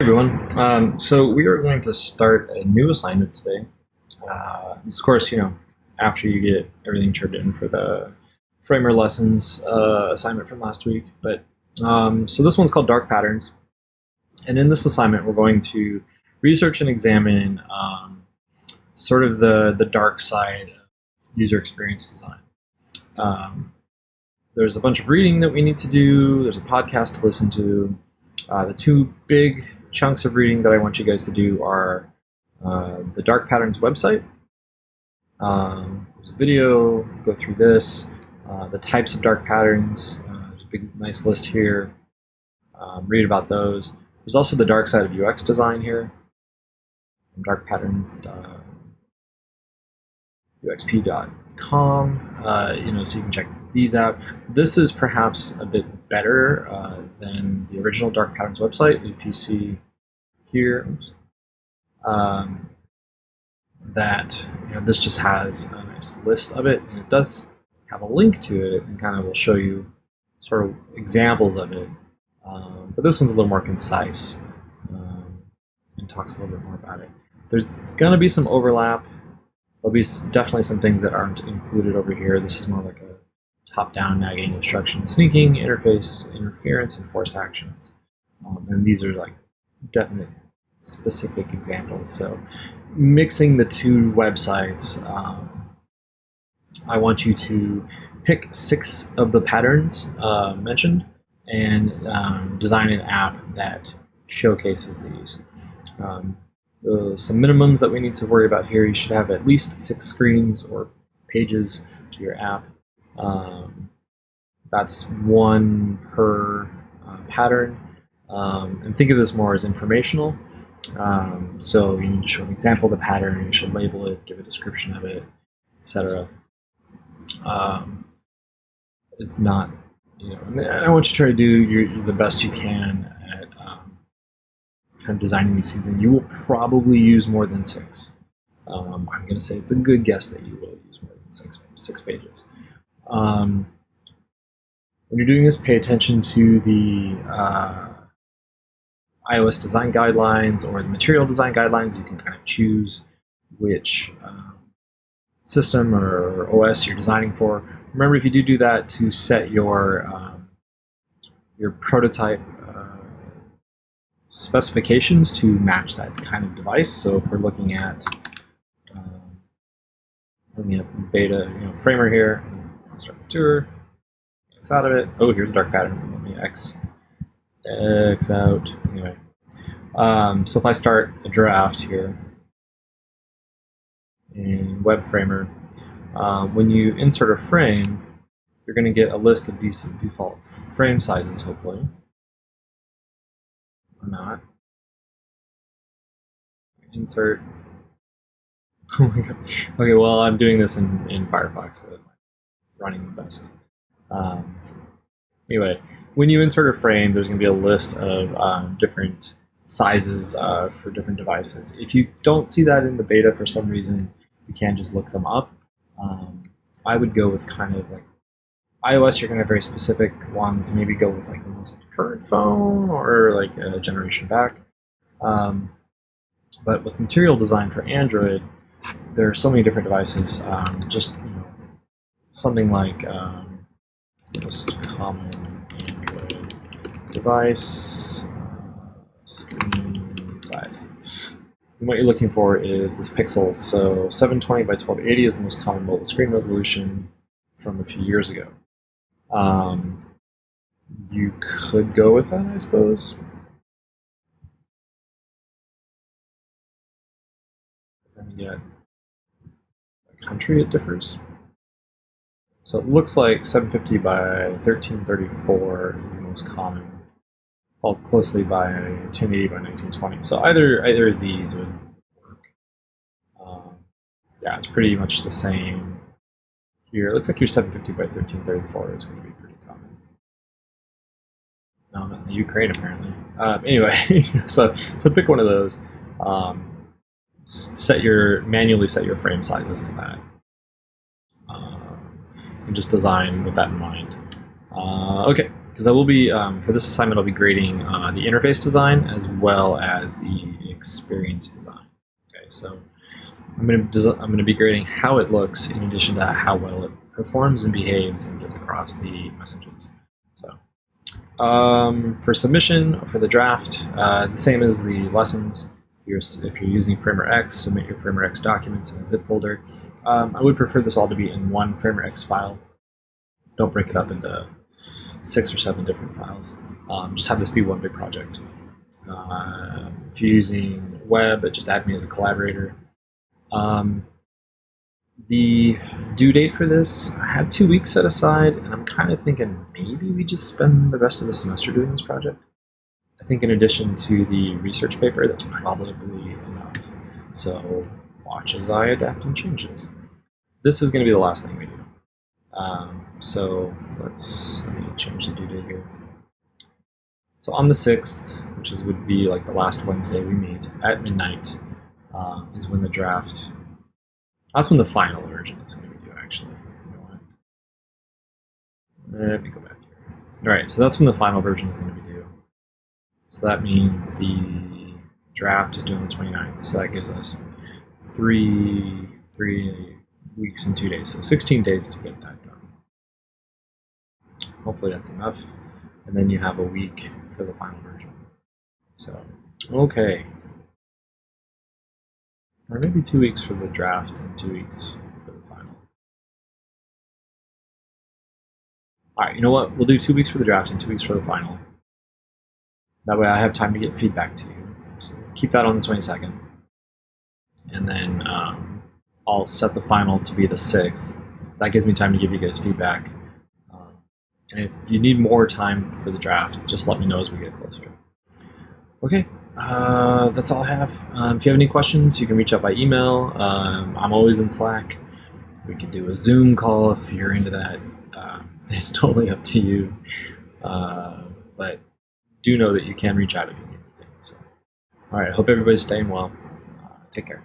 everyone. So we are going to start a new assignment today. This, of course, after you get everything turned in for the Framer lessons assignment from last week. But so this one's called Dark Patterns. And in this assignment, we're going to research and examine sort of the dark side of user experience design. There's a bunch of reading that we need to do. There's a podcast to listen to. The two big chunks of reading that I want you guys to do are the Dark Patterns website. There's a video, go through this. The types of dark patterns, there's a big nice list here. Read about those. There's also the dark side of UX design here. Dark patterns, uxp.com, so you can check these out. This is perhaps a bit better than the original Dark Patterns website. If you see here, that this just has a nice list of it, and it does have a link to it, and kind of will show you sort of examples of it. But this one's a little more concise and talks a little bit more about it. There's going to be some overlap. There'll be definitely some things that aren't included over here. This is more like a top-down nagging, obstruction, sneaking, interface, interference, and forced actions. And these are like definite specific examples. So mixing the two websites, I want you to pick 6 of the patterns mentioned and design an app that showcases these. Some minimums that we need to worry about here: you should have at least 6 screens or pages to your app. That's 1 per pattern. And think of this more as informational. So you need to show an example of the pattern, you should label it, give a description of it, etc. It's not, I want you to try to do the best you can at kind of designing these things, and you will probably use more than 6. I'm going to say it's a good guess that you will use more than 6 pages. When you're doing this, pay attention to the iOS design guidelines or the material design guidelines. You can kind of choose which system or OS you're designing for. Remember, if you do that, to set your prototype specifications to match that kind of device. So if we're looking at beta, Framer here, I'll start the tour, X out of it. Oh, here's a dark pattern. Let me X out. Anyway, so if I start a draft here in Web Framer, when you insert a frame, you're going to get a list of default frame sizes, hopefully. Or not. Insert. Oh my god. Okay, well, I'm doing this in Firefox, so it's running the best. Anyway, when you insert a frame, there's going to be a list of different sizes for different devices. If you don't see that in the beta for some reason, you can just look them up. I would go with kind of like iOS, you're going to have very specific ones. Maybe go with like the most current phone or like a generation back. But with material design for Android, there are so many different devices. Just something like most common Android device screen size. And what you're looking for is this pixels. So 720 by 1280 is the most common mobile screen resolution from a few years ago. You could go with that, I suppose. Then you get a country, it differs. So it looks like 750 by 1334 is the most common, followed closely by 1080 by 1920. So either of these would work. Yeah, it's pretty much the same here. It looks like your 750 by 1334 is going to be pretty common. No, not in the Ukraine apparently. Anyway, so pick one of those. Manually set your frame sizes to that. And just design with that in mind. Okay, because I will be, for this assignment, I'll be grading the interface design as well as the experience design. Okay, so I'm going to be grading how it looks in addition to how well it performs and behaves and gets across the messages. So for submission for the draft, the same as the lessons. If you're using FramerX, submit your FramerX documents in a zip folder. I would prefer this all to be in one FramerX file. Don't break it up into 6 or 7 different files. Just have this be one big project. If you're using web, just add me as a collaborator. The due date for this, I have 2 weeks set aside, and I'm kind of thinking maybe we just spend the rest of the semester doing this project. I think in addition to the research paper, that's probably enough. So watch as I adapt and change this. This is going to be the last thing we do. So let me change the due date here. So on the 6th, which would be like the last Wednesday we meet at midnight, is when the draft. That's when the final version is going to be due, actually. You know what? Let me go back here. All right, so that's when the final version is going to be due. So that means the draft is due on the 29th. So that gives us 3 weeks and 2 days. So 16 days to get that done. Hopefully that's enough. And then you have a week for the final version. So, okay. Or maybe 2 weeks for the draft and 2 weeks for the final. All right, you know what? We'll do 2 weeks for the draft and 2 weeks for the final. That way I have time to get feedback to you. So keep that on the 22nd. And then I'll set the final to be the 6th. That gives me time to give you guys feedback. And if you need more time for the draft, just let me know as we get closer. Okay, that's all I have. If you have any questions, you can reach out by email. I'm always in Slack. We can do a Zoom call if you're into that. It's totally up to you. But do know that you can reach out if you need anything. So, all right, I hope everybody's staying well. Take care.